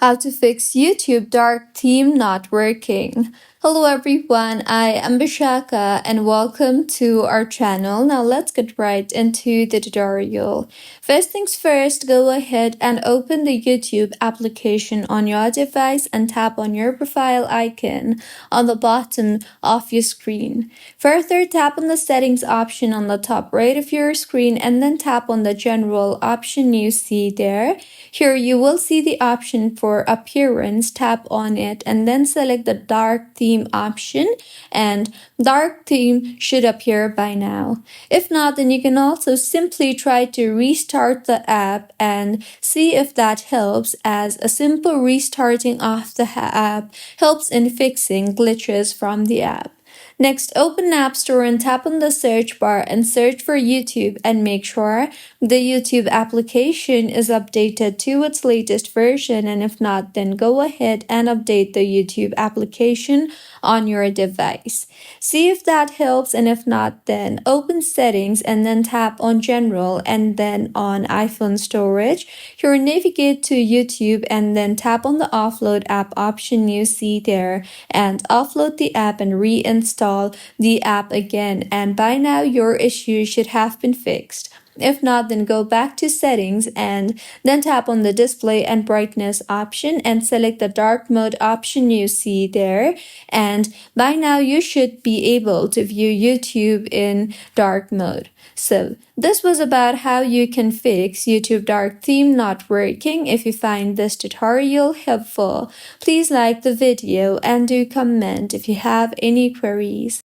How to fix YouTube dark theme not working. Hello everyone, I am Bishaka and welcome to our channel. Now let's get right into the tutorial. First things first, go ahead and open the YouTube application on your device and tap on your profile icon on the bottom of your screen. Further, tap on the settings option on the top right of your screen and then tap on the general option you see there. Here you will see the option for appearance. Tap on it and then select the dark theme option, and dark theme should appear by now. If not, then you can also simply try to restart the app and see if that helps, as a simple restarting of the app helps in fixing glitches from the app. Next, open App Store and tap on the search bar and search for YouTube and make sure the YouTube application is updated to its latest version, and if not, then go ahead and update the YouTube application on your device. See if that helps, and if not, then open Settings and then tap on General and then on iPhone Storage. Here navigate to YouTube and then tap on the Offload App option you see there and offload the app and reinstall the app again, and by now your issue should have been fixed. If not, then go back to settings and then tap on the display and brightness option and select the dark mode option you see there, and by now you should be able to view YouTube in dark mode. So this was about how you can fix YouTube dark theme not working. If you find this tutorial helpful, please like the video and do comment if you have any queries.